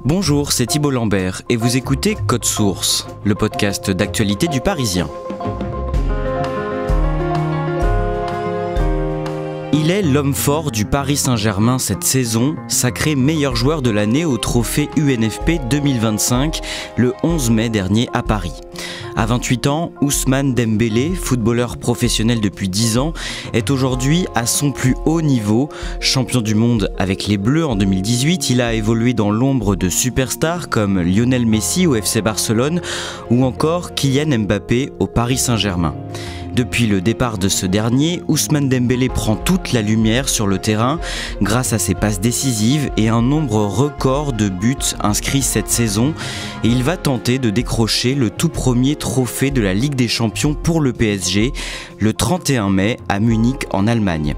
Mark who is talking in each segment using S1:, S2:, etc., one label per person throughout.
S1: Bonjour, c'est Thibault Lambert et vous écoutez Code Source, le podcast d'actualité du Parisien. Il est l'homme fort du Paris Saint-Germain cette saison, sacré meilleur joueur de l'année au trophée UNFP 2025 le 11 mai dernier à Paris. À 28 ans, Ousmane Dembélé, footballeur professionnel depuis 10 ans, est aujourd'hui à son plus haut niveau. Champion du monde avec les Bleus en 2018, il a évolué dans l'ombre de superstars comme Lionel Messi au FC Barcelone ou encore Kylian Mbappé au Paris Saint-Germain. Depuis le départ de ce dernier, Ousmane Dembélé prend toute la lumière sur le terrain grâce à ses passes décisives et un nombre record de buts inscrits cette saison. Et il va tenter de décrocher le tout premier trophée de la Ligue des Champions pour le PSG le 31 mai à Munich en Allemagne.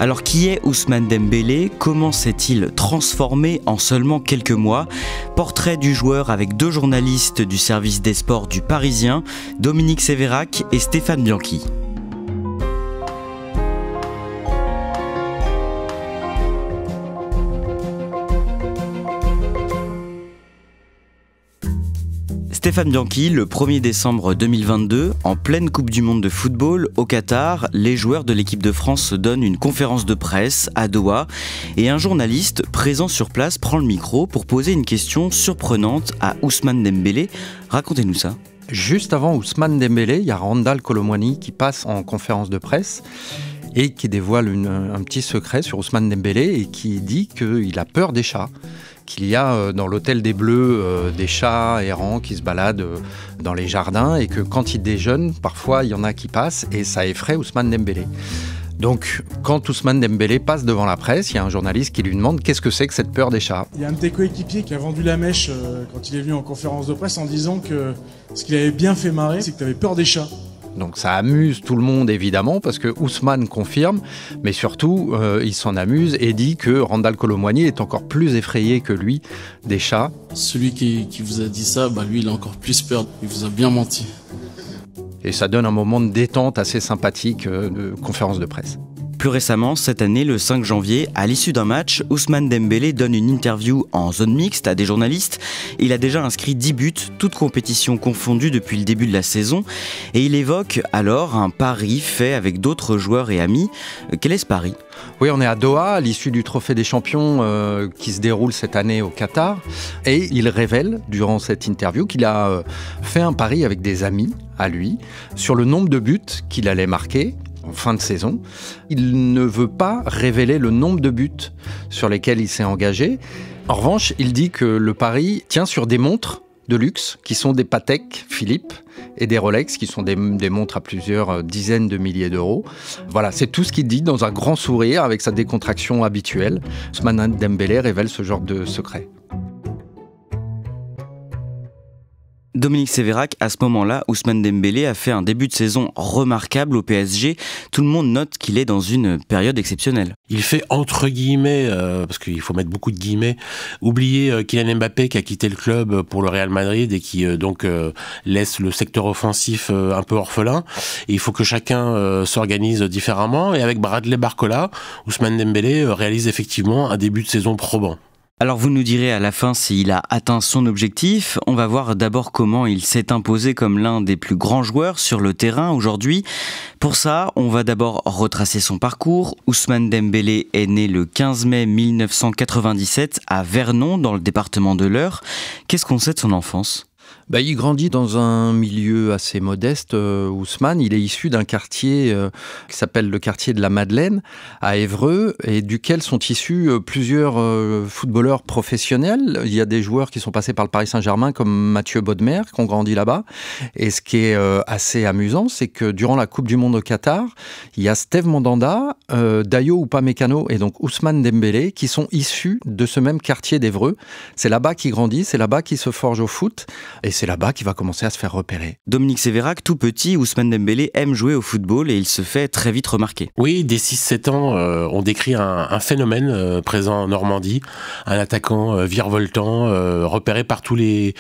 S1: Alors qui est Ousmane Dembélé? Comment s'est-il transformé en seulement quelques mois? Portrait du joueur avec deux journalistes du service des sports du Parisien, Dominique Sévérac et Stéphane Bianchi. Stéphane Bianchi, le 1er décembre 2022, en pleine Coupe du Monde de football au Qatar, les joueurs de l'équipe de France se donnent une conférence de presse à Doha et un journaliste présent sur place prend le micro pour poser une question surprenante à Ousmane Dembélé. Racontez-nous ça.
S2: Juste avant Ousmane Dembélé, il y a Randal Kolo Muani qui passe en conférence de presse et qui dévoile un petit secret sur Ousmane Dembélé et qui dit qu'il a peur des chats. Qu'il y a dans l'hôtel des Bleus des chats errants qui se baladent dans les jardins et que quand il déjeune, parfois il y en a qui passent et ça effraie Ousmane Dembélé. Donc quand Ousmane Dembélé passe devant la presse, il y a un journaliste qui lui demande qu'est-ce que c'est que cette peur des chats.
S3: Il y a un de tes coéquipiers qui a vendu la mèche quand il est venu en conférence de presse en disant que ce qu'il avait bien fait marrer, c'est que tu avais peur des chats.
S2: Donc ça amuse tout le monde évidemment parce que Ousmane confirme, mais surtout il s'en amuse et dit que Randal Kolo Muani est encore plus effrayé que lui des chats.
S4: Celui qui vous a dit ça, lui il a encore plus peur, il vous a bien menti.
S2: Et ça donne un moment de détente assez sympathique de conférence de presse.
S1: Plus récemment, cette année, le 5 janvier, à l'issue d'un match, Ousmane Dembélé donne une interview en zone mixte à des journalistes. Il a déjà inscrit 10 buts, toutes compétitions confondues depuis le début de la saison. Et il évoque alors un pari fait avec d'autres joueurs et amis. Quel est ce pari ?
S2: Oui, on est à Doha, à l'issue du Trophée des Champions qui se déroule cette année au Qatar. Et il révèle, durant cette interview, qu'il a fait un pari avec des amis à lui sur le nombre de buts qu'il allait marquer en fin de saison. Il ne veut pas révéler le nombre de buts sur lesquels il s'est engagé. En revanche, il dit que le pari tient sur des montres de luxe qui sont des Patek Philippe et des Rolex qui sont des montres à plusieurs dizaines de milliers d'euros. Voilà, c'est tout ce qu'il dit dans un grand sourire avec sa décontraction habituelle. Ousmane Dembélé révèle ce genre de secret.
S1: Dominique Sévérac, à ce moment-là, Ousmane Dembélé a fait un début de saison remarquable au PSG. Tout le monde note qu'il est dans une période exceptionnelle.
S5: Il fait entre guillemets, parce qu'il faut mettre beaucoup de guillemets, oublier Kylian Mbappé qui a quitté le club pour le Real Madrid et qui laisse le secteur offensif un peu orphelin. Et il faut que chacun s'organise différemment. Et avec Bradley Barcola, Ousmane Dembélé réalise effectivement un début de saison probant.
S1: Alors vous nous direz à la fin s'il a atteint son objectif. On va voir d'abord comment il s'est imposé comme l'un des plus grands joueurs sur le terrain aujourd'hui. Pour ça, on va d'abord retracer son parcours. Ousmane Dembélé est né le 15 mai 1997 à Vernon, dans le département de l'Eure. Qu'est-ce qu'on sait de son enfance ?
S2: Il grandit dans un milieu assez modeste, Ousmane. Il est issu d'un quartier qui s'appelle le quartier de la Madeleine, à Évreux, et duquel sont issus plusieurs footballeurs professionnels. Il y a des joueurs qui sont passés par le Paris Saint-Germain, comme Mathieu Bodmer, qui ont grandi là-bas. Et ce qui est assez amusant, c'est que durant la Coupe du Monde au Qatar, il y a Steve Mandanda, Dayo Upamecano et donc Ousmane Dembélé, qui sont issus de ce même quartier d'Évreux. C'est là-bas qu'il grandit, c'est là-bas qu'il se forge au foot. Et c'est là-bas qu'il va commencer à se faire repérer.
S1: Dominique Sévérac, tout petit, Ousmane Dembélé aime jouer au football et il se fait très vite remarquer.
S5: Oui, dès 6-7 ans, on décrit un phénomène présent en Normandie, un attaquant virevoltant, repéré par tous les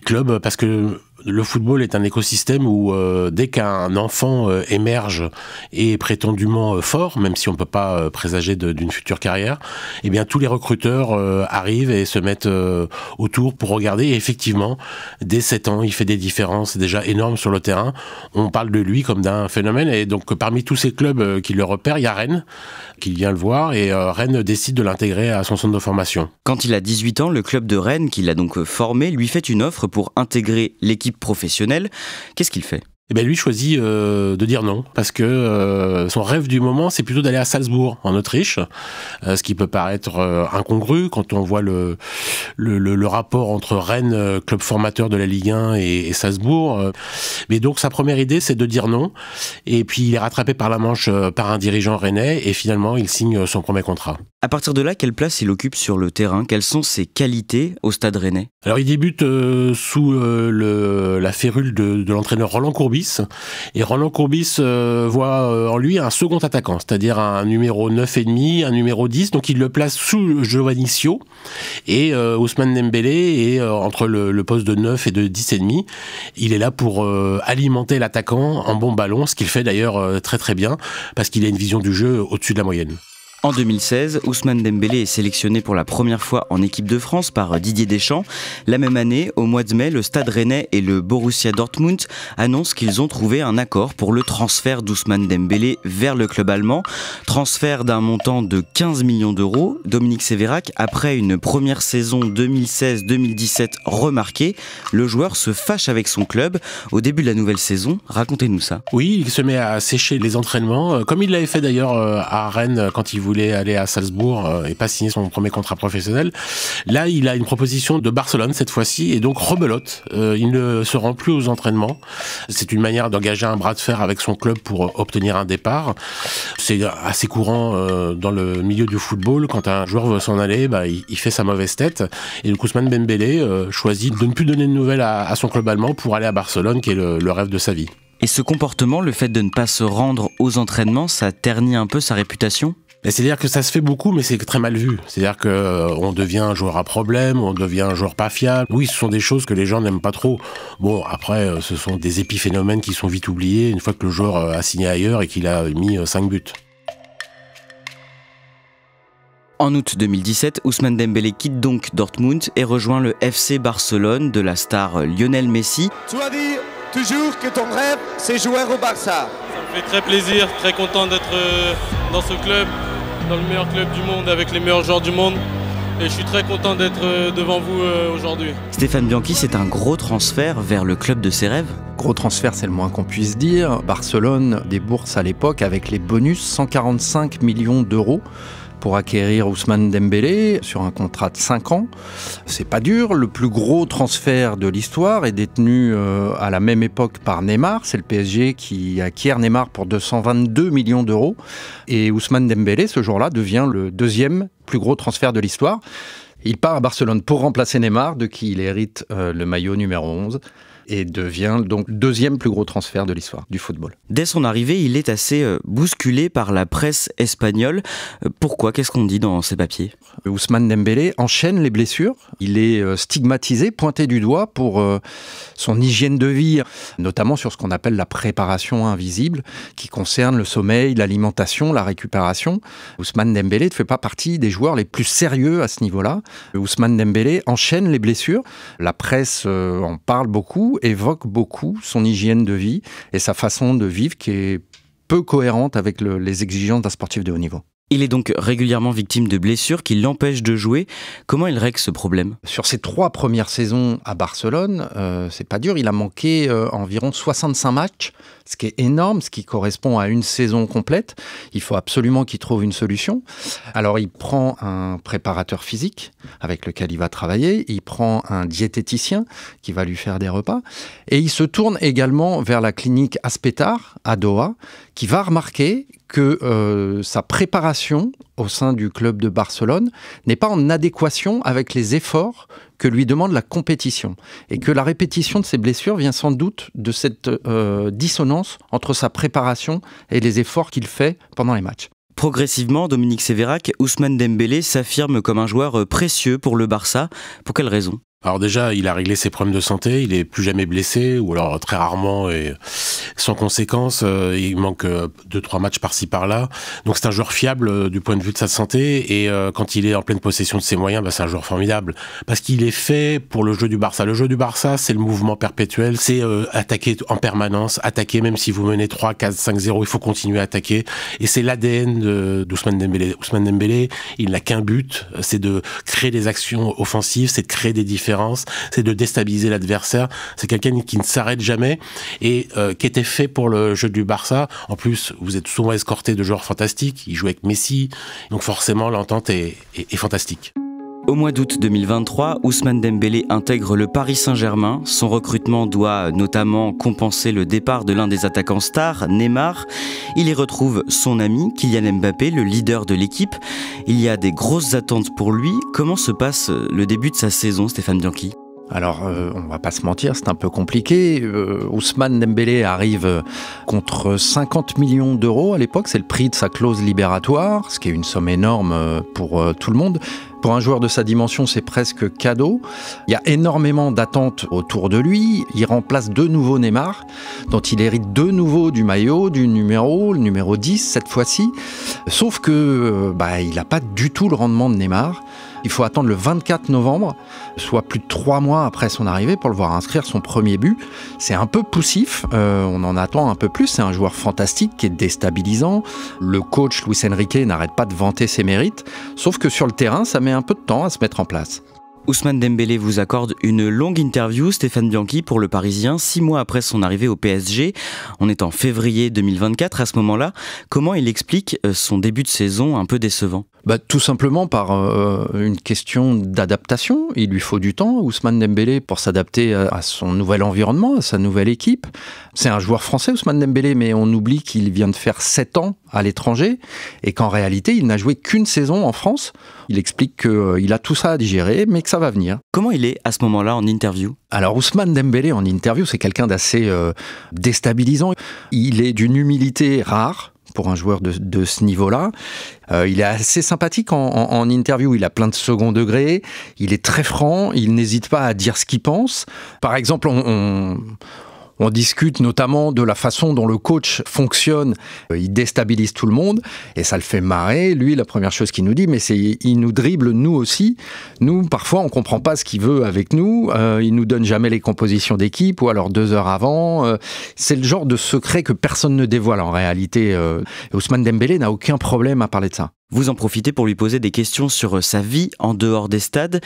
S5: clubs, parce que Le football est un écosystème où dès qu'un enfant émerge et est prétendument fort, même si on ne peut pas présager d'une future carrière, eh bien tous les recruteurs arrivent et se mettent autour pour regarder. Et effectivement, dès 7 ans, il fait des différences déjà énormes sur le terrain. On parle de lui comme d'un phénomène. Et donc parmi tous ces clubs qui le repèrent, il y a Rennes qui vient le voir et Rennes décide de l'intégrer à son centre de formation.
S1: Quand il a 18 ans, le club de Rennes, qui l'a donc formé, lui fait une offre pour intégrer l'équipe professionnelle. Qu'est-ce qu'il fait ?
S5: Eh bien, lui choisit de dire non, parce que son rêve du moment, c'est plutôt d'aller à Salzbourg, en Autriche, ce qui peut paraître incongru quand on voit le rapport entre Rennes, club formateur de la Ligue 1, et Salzbourg. Mais donc, sa première idée, c'est de dire non, et puis il est rattrapé par la manche par un dirigeant rennais, et finalement, il signe son premier contrat.
S1: À partir de là, quelle place il occupe sur le terrain ? Quelles sont ses qualités au Stade Rennais ?
S5: Alors, il débute sous la férule de l'entraîneur Roland Courbis. Et Roland Courbis voit en lui un second attaquant, c'est-à-dire un numéro 9,5, un numéro 10. Donc, il le place sous Giovanni Sio. Et Ousmane Dembélé est entre le poste de 9 et de 10,5. Il est là pour alimenter l'attaquant en bon ballon, ce qu'il fait d'ailleurs très très bien, parce qu'il a une vision du jeu au-dessus de la moyenne.
S1: En 2016, Ousmane Dembélé est sélectionné pour la première fois en équipe de France par Didier Deschamps. La même année, au mois de mai, le Stade Rennais et le Borussia Dortmund annoncent qu'ils ont trouvé un accord pour le transfert d'Ousmane Dembélé vers le club allemand. Transfert d'un montant de 15 millions d'euros. Dominique Sévérac, après une première saison 2016-2017 remarquée, le joueur se fâche avec son club. Au début de la nouvelle saison, racontez-nous ça.
S5: Oui, il se met à sécher les entraînements, comme il l'avait fait d'ailleurs à Rennes quand il voulait aller à Salzbourg et pas signer son premier contrat professionnel. Là, il a une proposition de Barcelone cette fois-ci et donc rebelote. Il ne se rend plus aux entraînements. C'est une manière d'engager un bras de fer avec son club pour obtenir un départ. C'est assez courant dans le milieu du football. Quand un joueur veut s'en aller, il fait sa mauvaise tête. Et le Ousmane Dembélé choisit de ne plus donner de nouvelles à son club allemand pour aller à Barcelone, qui est le rêve de sa vie.
S1: Et ce comportement, le fait de ne pas se rendre aux entraînements, ça ternit un peu sa réputation ?
S5: C'est-à-dire que ça se fait beaucoup, mais c'est très mal vu. C'est-à-dire qu'on devient un joueur à problème, on devient un joueur pas fiable. Oui, ce sont des choses que les gens n'aiment pas trop. Bon, après, ce sont des épiphénomènes qui sont vite oubliés une fois que le joueur a signé ailleurs et qu'il a mis 5 buts.
S1: En août 2017, Ousmane Dembélé quitte donc Dortmund et rejoint le FC Barcelone de la star Lionel Messi.
S6: Tu as dit toujours que ton rêve, c'est jouer au Barça.
S7: Ça me fait très plaisir, très content d'être dans ce club, dans le meilleur club du monde, avec les meilleurs joueurs du monde. Et je suis très content d'être devant vous aujourd'hui.
S1: Stéphane Bianchi, c'est un gros transfert vers le club de ses rêves ?
S2: Gros transfert, c'est le moins qu'on puisse dire. Barcelone débourse à l'époque, avec les bonus, 145 millions d'euros pour acquérir Ousmane Dembélé sur un contrat de 5 ans. C'est pas dur. Le plus gros transfert de l'histoire est détenu à la même époque par Neymar. C'est le PSG qui acquiert Neymar pour 222 millions d'euros. Et Ousmane Dembélé, ce jour-là, devient le deuxième plus gros transfert de l'histoire. Il part à Barcelone pour remplacer Neymar, de qui il hérite le maillot numéro 11. Et devient donc le deuxième plus gros transfert de l'histoire du football.
S1: Dès son arrivée, il est assez bousculé par la presse espagnole. Pourquoi ? Qu'est-ce qu'on dit dans ces papiers ?
S2: Ousmane Dembélé enchaîne les blessures. Il est stigmatisé, pointé du doigt pour son hygiène de vie, notamment sur ce qu'on appelle la préparation invisible, qui concerne le sommeil, l'alimentation, la récupération. Ousmane Dembélé ne fait pas partie des joueurs les plus sérieux à ce niveau-là. Ousmane Dembélé enchaîne les blessures. La presse en parle beaucoup, évoque beaucoup son hygiène de vie et sa façon de vivre qui est peu cohérente avec les exigences d'un sportif de haut niveau.
S1: Il est donc régulièrement victime de blessures qui l'empêchent de jouer. Comment il règle ce problème ?
S2: Sur ses 3 premières saisons à Barcelone, c'est pas dur. Il a manqué environ 65 matchs, ce qui est énorme, ce qui correspond à une saison complète. Il faut absolument qu'il trouve une solution. Alors, il prend un préparateur physique avec lequel il va travailler. Il prend un diététicien qui va lui faire des repas. Et il se tourne également vers la clinique Aspetar à Doha, qui va remarquer que sa préparation au sein du club de Barcelone n'est pas en adéquation avec les efforts que lui demande la compétition. Et que la répétition de ses blessures vient sans doute de cette dissonance entre sa préparation et les efforts qu'il fait pendant les matchs.
S1: Progressivement, Dominique Sévérac, Ousmane Dembélé s'affirme comme un joueur précieux pour le Barça. Pour quelle raison ?
S5: Alors déjà, il a réglé ses problèmes de santé, il est plus jamais blessé, ou alors très rarement et sans conséquence. Il manque 2-3 matchs par-ci par-là. Donc c'est un joueur fiable du point de vue de sa santé, et quand il est en pleine possession de ses moyens, c'est un joueur formidable. Parce qu'il est fait pour le jeu du Barça. Le jeu du Barça, c'est le mouvement perpétuel, c'est attaquer en permanence, attaquer même si vous menez 3, 4, 5-0, il faut continuer à attaquer. Et c'est l'ADN d'Ousmane Dembélé. Ousmane Dembélé, il n'a qu'un but, c'est de créer des actions offensives, c'est de créer des différences, c'est de déstabiliser l'adversaire. C'est quelqu'un qui ne s'arrête jamais et qui était fait pour le jeu du Barça. En plus, vous êtes souvent escorté de joueurs fantastiques. Il joue avec Messi, donc forcément l'entente est fantastique.
S1: Au mois d'août 2023, Ousmane Dembélé intègre le Paris Saint-Germain. Son recrutement doit notamment compenser le départ de l'un des attaquants stars, Neymar. Il y retrouve son ami Kylian Mbappé, le leader de l'équipe. Il y a des grosses attentes pour lui. Comment se passe le début de sa saison, Stéphane Bianchi ?
S2: Alors, on va pas se mentir, c'est un peu compliqué. Ousmane Dembélé arrive contre 50 millions d'euros à l'époque. C'est le prix de sa clause libératoire, ce qui est une somme énorme pour tout le monde. Pour un joueur de sa dimension, c'est presque cadeau. Il y a énormément d'attentes autour de lui. Il remplace de nouveau Neymar, dont il hérite de nouveau du maillot, le numéro 10 cette fois-ci. Sauf que il n'a pas du tout le rendement de Neymar. Il faut attendre le 24 novembre, soit plus de 3 mois après son arrivée, pour le voir inscrire son premier but. C'est un peu poussif, on en attend un peu plus. C'est un joueur fantastique qui est déstabilisant. Le coach Luis Enrique n'arrête pas de vanter ses mérites, sauf que sur le terrain, ça met un peu de temps à se mettre en place.
S1: Ousmane Dembélé vous accorde une longue interview, Stéphane Bianchi, pour Le Parisien, 6 mois après son arrivée au PSG. On est en février 2024 à ce moment-là. Comment il explique son début de saison un peu décevant ?
S2: Tout simplement par une question d'adaptation. Il lui faut du temps, Ousmane Dembélé, pour s'adapter à son nouvel environnement, à sa nouvelle équipe. C'est un joueur français, Ousmane Dembélé, mais on oublie qu'il vient de faire 7 ans à l'étranger et qu'en réalité, il n'a joué qu'une saison en France. Il explique qu'il a tout ça à digérer, mais que ça va venir.
S1: Comment il est à ce moment-là en interview ?
S2: Alors Ousmane Dembélé en interview, c'est quelqu'un d'assez déstabilisant. Il est d'une humilité rare pour un joueur de ce niveau-là. Il est assez sympathique en interview, il a plein de second degré, il est très franc, il n'hésite pas à dire ce qu'il pense. Par exemple, on discute notamment de la façon dont le coach fonctionne. Il déstabilise tout le monde et ça le fait marrer. Lui, la première chose qu'il nous dit, mais il nous dribble nous aussi. Nous, parfois, on comprend pas ce qu'il veut avec nous. Il nous donne jamais les compositions d'équipe ou alors 2 heures avant. C'est le genre de secret que personne ne dévoile en réalité. Ousmane Dembélé n'a aucun problème à parler de ça.
S1: Vous en profitez pour lui poser des questions sur sa vie en dehors des stades.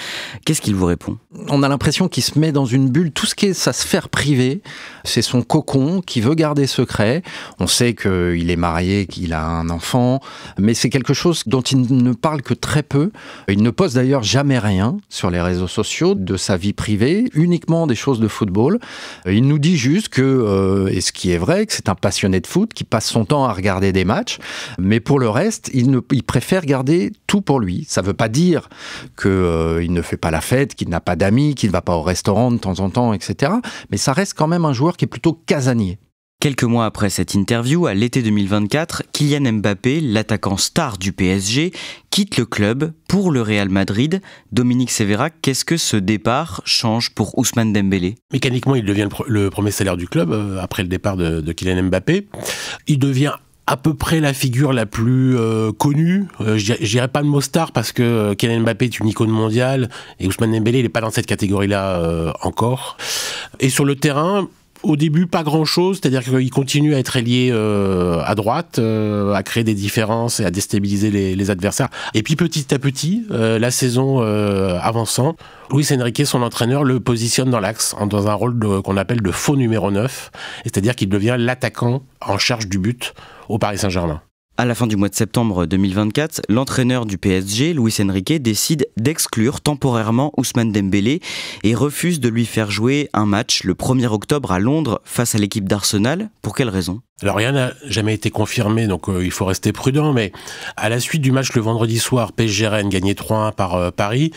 S1: Qu'est-ce qu'il vous répond ?
S2: On a l'impression qu'il se met dans une bulle. Tout ce qui est sa sphère privée, c'est son cocon qu'il veut garder secret. On sait qu'il est marié, qu'il a un enfant, mais c'est quelque chose dont il ne parle que très peu. Il ne poste d'ailleurs jamais rien sur les réseaux sociaux de sa vie privée, uniquement des choses de football. Il nous dit juste que, et ce qui est vrai, que c'est un passionné de foot, qui passe son temps à regarder des matchs, mais pour le reste, il préfère garder tout pour lui. Ça ne veut pas dire qu'il ne fait pas la fête, qu'il n'a pas d'amis, qu'il ne va pas au restaurant de temps en temps, etc. Mais ça reste quand même un joueur qui est plutôt casanier.
S1: Quelques mois après cette interview, à l'été 2024, Kylian Mbappé, l'attaquant star du PSG, quitte le club pour le Real Madrid. Dominique Sévérac, qu'est-ce que ce départ change pour Ousmane Dembélé ?
S5: Mécaniquement, il devient le premier salaire du club après le départ de Kylian Mbappé. Il devient à peu près la figure la plus connue. Je dirais pas le mot star parce que Kylian Mbappé est une icône mondiale et Ousmane Dembélé, il n'est pas dans cette catégorie-là encore. Et sur le terrain, au début, pas grand-chose, c'est-à-dire qu'il continue à être ailier à droite, à créer des différences et à déstabiliser les adversaires. Et puis petit à petit, la saison avançant, Luis Enrique, son entraîneur, le positionne dans l'axe, dans un rôle qu'on appelle de faux numéro 9, c'est-à-dire qu'il devient l'attaquant en charge du but au Paris Saint-Germain.
S1: À la fin du mois de septembre 2024, l'entraîneur du PSG, Luis Enrique, décide d'exclure temporairement Ousmane Dembélé et refuse de lui faire jouer un match le 1er octobre à Londres face à l'équipe d'Arsenal. Pour quelle raison ?
S5: Alors rien n'a jamais été confirmé, donc il faut rester prudent, mais à la suite du match le vendredi soir, PSG-Rennes gagné 3-1 par Paris,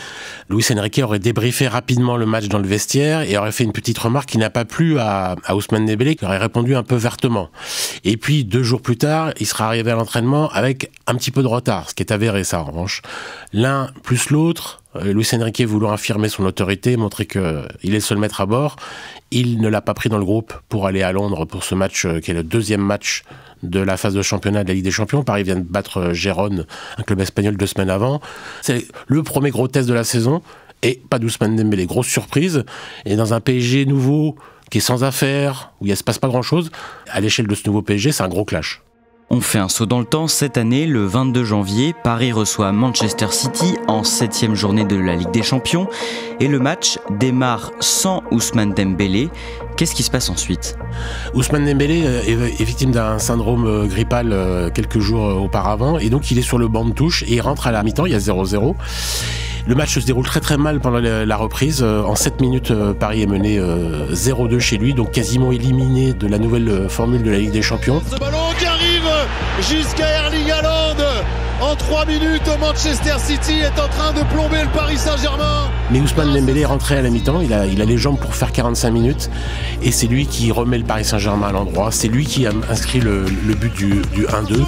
S5: Luis Enrique aurait débriefé rapidement le match dans le vestiaire et aurait fait une petite remarque qui n'a pas plu à Ousmane Dembélé, qui aurait répondu un peu vertement. Et puis 2 jours plus tard, il sera arrivé à l'entraînement avec un petit peu de retard, ce qui est avéré ça en revanche. L'un plus l'autre Luis Enrique voulant affirmer son autorité, montrer qu'il est le seul maître à bord, il ne l'a pas pris dans le groupe pour aller à Londres pour ce match qui est le deuxième match de la phase de championnat de la Ligue des Champions. Paris vient de battre Gérone, un club espagnol 2 semaines avant. C'est le premier gros test de la saison et pas d'Ousmane Dembélé. Grosse surprise. Et dans un PSG nouveau qui est sans affaires, où il ne se passe pas grand-chose, à l'échelle de ce nouveau PSG, c'est un gros clash.
S1: On fait un saut dans le temps. Cette année, le 22 janvier, Paris reçoit Manchester City en 7e journée de la Ligue des Champions. Et le match démarre sans Ousmane Dembélé. Qu'est-ce qui se passe ensuite ?
S5: Ousmane Dembélé est victime d'un syndrome grippal quelques jours auparavant. Et donc, il est sur le banc de touche et il rentre à la mi-temps, il y a 0-0. Le match se déroule très très mal pendant la reprise. En 7 minutes, Paris est mené 0-2 chez lui, donc quasiment éliminé de la nouvelle formule de la Ligue des Champions.
S6: Ce ballon qui arrive jusqu'à Erling Haaland. En 3 minutes, Manchester City est en train de plomber le Paris Saint-Germain.
S5: Mais Ousmane Dembélé est rentré à la mi-temps, il a les jambes pour faire 45 minutes et c'est lui qui remet le Paris Saint-Germain à l'endroit. C'est lui qui a inscrit le but du 1-2.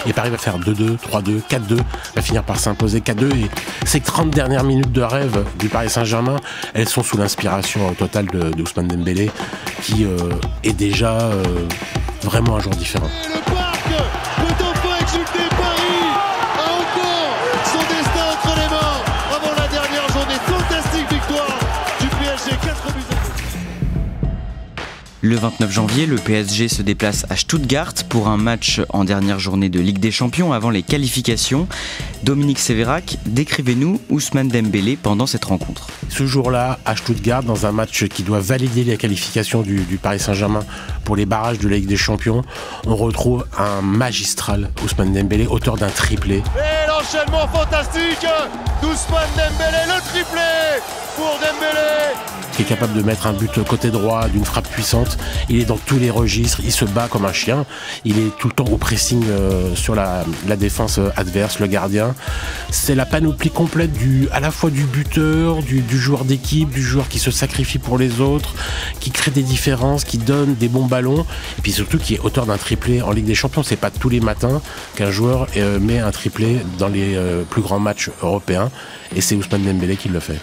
S5: Et Paris va faire 2-2, 3-2, 4-2, va finir par s'imposer 4-2. Et ces 30 dernières minutes de rêve du Paris Saint-Germain, elles sont sous l'inspiration totale d'Ousmane Dembélé, qui est déjà vraiment un joueur différent.
S6: Et le parc peut enfin exulter. Paris a encore son destin entre les mains avant la dernière journée. Fantastique victoire du PSG, 4 buts.
S1: Le 29 janvier, le PSG se déplace à Stuttgart pour un match en dernière journée de Ligue des Champions avant les qualifications. Dominique Sévérac, décrivez-nous Ousmane Dembélé pendant cette rencontre.
S5: Ce jour-là, à Stuttgart, dans un match qui doit valider la qualification du Paris Saint-Germain pour les barrages de la Ligue des Champions, on retrouve un magistral Ousmane Dembélé, auteur d'un triplé.
S6: Et l'enchaînement fantastique d'Ousmane Dembélé, le triplé pour Dembélé,
S5: qui est capable de mettre un but côté droit d'une frappe puissante. Il est dans tous les registres, il se bat comme un chien, il est tout le temps au pressing sur la défense adverse, le gardien. C'est la panoplie complète à la fois du buteur, du joueur d'équipe, du joueur qui se sacrifie pour les autres, qui crée des différences, qui donne des bons ballons, et puis surtout qui est auteur d'un triplé en Ligue des Champions. C'est pas tous les matins qu'un joueur met un triplé dans les plus grands matchs européens, et c'est Ousmane Dembélé qui le fait.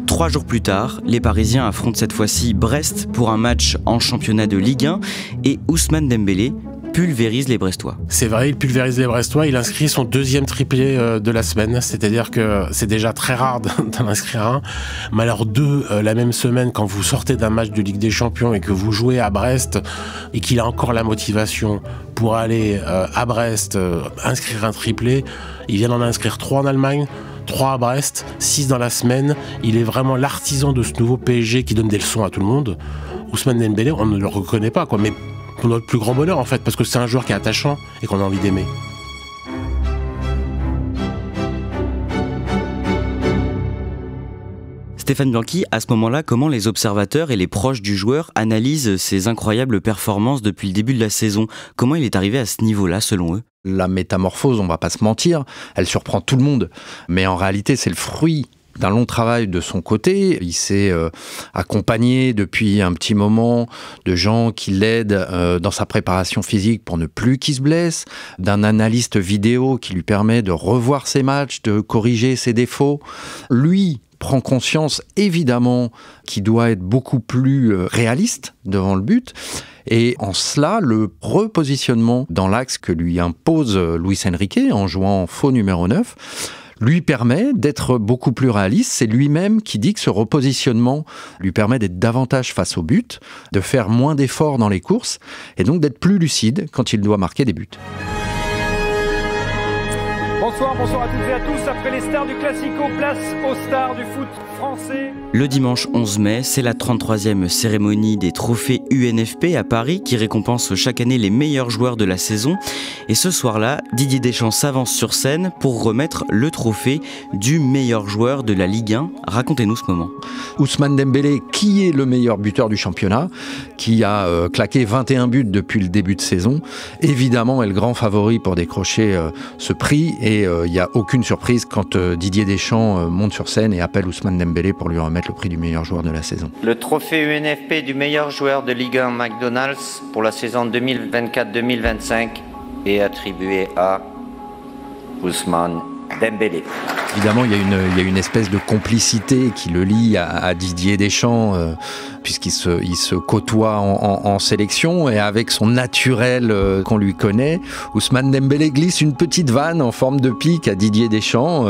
S1: 3 jours plus tard, les Parisiens affrontent cette fois-ci Brest pour un match en championnat de Ligue 1 et Ousmane Dembélé pulvérise les Brestois.
S5: C'est vrai, il pulvérise les Brestois, il inscrit son 2e triplé de la semaine, c'est-à-dire que c'est déjà très rare d'en inscrire un, mais alors 2 la même semaine quand vous sortez d'un match de Ligue des Champions et que vous jouez à Brest et qu'il a encore la motivation pour aller à Brest inscrire un triplé, il vient d'en inscrire 3 en Allemagne, 3 à Brest, 6 dans la semaine. Il est vraiment l'artisan de ce nouveau PSG qui donne des leçons à tout le monde. Ousmane Dembélé, on ne le reconnaît pas, mais pour notre plus grand bonheur en fait, parce que c'est un joueur qui est attachant et qu'on a envie d'aimer.
S1: Stéphane Blanqui, à ce moment-là, comment les observateurs et les proches du joueur analysent ses incroyables performances depuis le début de la saison ? Comment il est arrivé à ce niveau-là, selon eux ?
S2: La métamorphose, on va pas se mentir, elle surprend tout le monde. Mais en réalité, c'est le fruit d'un long travail de son côté. Il s'est accompagné depuis un petit moment de gens qui l'aident dans sa préparation physique pour ne plus qu'il se blesse, d'un analyste vidéo qui lui permet de revoir ses matchs, de corriger ses défauts. Lui prend conscience évidemment qu'il doit être beaucoup plus réaliste devant le but. Et en cela, le repositionnement dans l'axe que lui impose Luis Enrique en jouant faux numéro 9 lui permet d'être beaucoup plus réaliste. C'est lui-même qui dit que ce repositionnement lui permet d'être davantage face au but, de faire moins d'efforts dans les courses et donc d'être plus lucide quand il doit marquer des buts.
S8: Bonsoir à toutes et à tous. Après les stars du Classico, place aux stars du foot français.
S1: Le dimanche 11 mai, c'est la 33e cérémonie des trophées UNFP à Paris qui récompense chaque année les meilleurs joueurs de la saison. Et ce soir-là, Didier Deschamps s'avance sur scène pour remettre le trophée du meilleur joueur de la Ligue 1. Racontez-nous ce moment.
S2: Ousmane Dembélé, qui est le meilleur buteur du championnat, qui a claqué 21 buts depuis le début de saison, évidemment est le grand favori pour décrocher ce prix. Et il n'y a aucune surprise quand Didier Deschamps monte sur scène et appelle Ousmane Dembélé pour lui remettre le prix du meilleur joueur de la saison.
S9: Le trophée UNFP du meilleur joueur de Ligue 1 McDonald's pour la saison 2024-2025 est attribué à Ousmane Dembélé.
S2: Évidemment, il y a une espèce de complicité qui le lie à Didier Deschamps, puisqu'il se côtoie en sélection, et avec son naturel qu'on lui connaît, Ousmane Dembélé glisse une petite vanne en forme de pique à Didier Deschamps,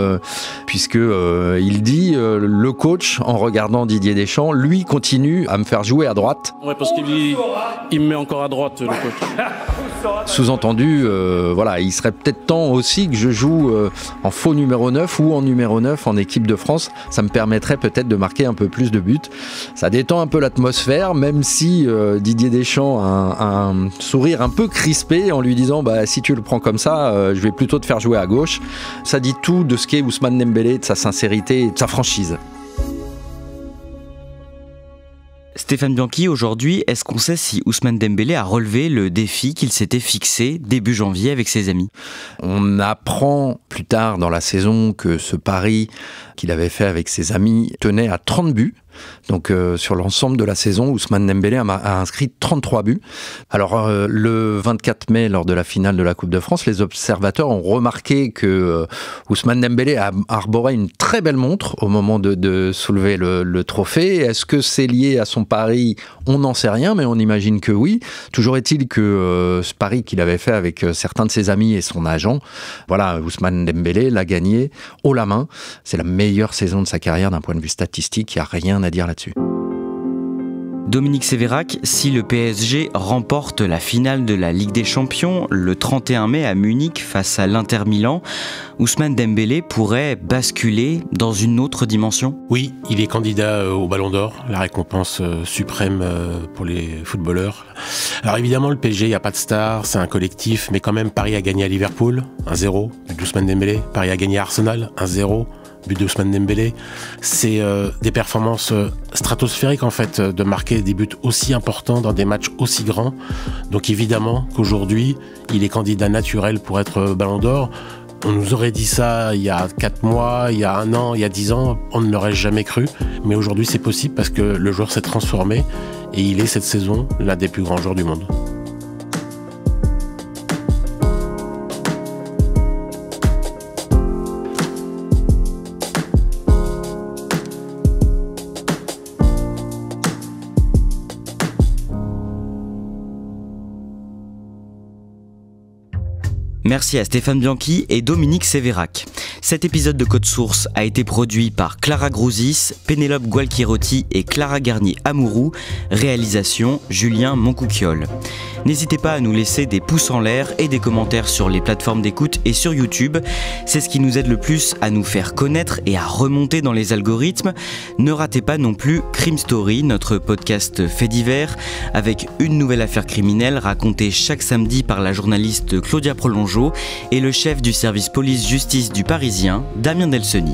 S2: puisque il dit le coach, en regardant Didier Deschamps, lui continue à me faire jouer à droite.
S4: Ouais, parce qu'il me met encore à droite, le coach.
S2: Sous-entendu, voilà, il serait peut-être temps aussi que je joue en faux numéro 9 ou en numéro 9 en équipe de France. Ça me permettrait peut-être de marquer un peu plus de buts. Ça détend un peu l'atmosphère, même si Didier Deschamps a un sourire un peu crispé en lui disant si tu le prends comme ça, je vais plutôt te faire jouer à gauche. Ça dit tout de ce qu'est Ousmane Dembélé, de sa sincérité et de sa franchise.
S1: Stéphane Bianchi, aujourd'hui, est-ce qu'on sait si Ousmane Dembélé a relevé le défi qu'il s'était fixé début janvier avec ses amis ?
S2: On apprend plus tard dans la saison que ce pari qu'il avait fait avec ses amis tenait à 30 buts. Donc sur l'ensemble de la saison, Ousmane Dembélé a inscrit 33 buts. Alors le 24 mai, lors de la finale de la Coupe de France, les observateurs ont remarqué que Ousmane Dembélé arborait une très belle montre au moment de soulever le trophée. Est-ce que c'est lié à son pari ? On n'en sait rien, mais on imagine que oui. Toujours est-il que ce pari qu'il avait fait avec certains de ses amis et son agent, voilà, Ousmane Dembélé l'a gagné haut la main. C'est la meilleure saison de sa carrière d'un point de vue statistique, il n'y a rien à dire là-dessus.
S1: Dominique Sévérac, si le PSG remporte la finale de la Ligue des Champions le 31 mai à Munich face à l'Inter Milan, Ousmane Dembélé pourrait basculer dans une autre dimension ?
S5: Oui, il est candidat au Ballon d'Or, la récompense suprême pour les footballeurs. Alors évidemment, le PSG, il n'y a pas de star, c'est un collectif, mais quand même, Paris a gagné à Liverpool, 1-0, but d'Ousmane Dembélé. Paris a gagné à Arsenal, 1-0. But d'Ousmane Dembélé, c'est des performances stratosphériques en fait, de marquer des buts aussi importants dans des matchs aussi grands. Donc évidemment qu'aujourd'hui, il est candidat naturel pour être Ballon d'Or. On nous aurait dit ça il y a 4 mois, il y a 1 an, il y a 10 ans, on ne l'aurait jamais cru. Mais aujourd'hui c'est possible parce que le joueur s'est transformé et il est cette saison l'un des plus grands joueurs du monde.
S1: Merci à Stéphane Bianchi et Dominique Sévérac. Cet épisode de Code Source a été produit par Clara Grouzis, Pénélope Gualquirotti et Clara Garnier-Amouroux. Réalisation Julien Moncouquiol. N'hésitez pas à nous laisser des pouces en l'air et des commentaires sur les plateformes d'écoute et sur YouTube. C'est ce qui nous aide le plus à nous faire connaître et à remonter dans les algorithmes. Ne ratez pas non plus Crime Story, notre podcast fait divers, avec une nouvelle affaire criminelle racontée chaque samedi par la journaliste Claudia Prolongeau et le chef du service police-justice du Parisien, Damien Delseny.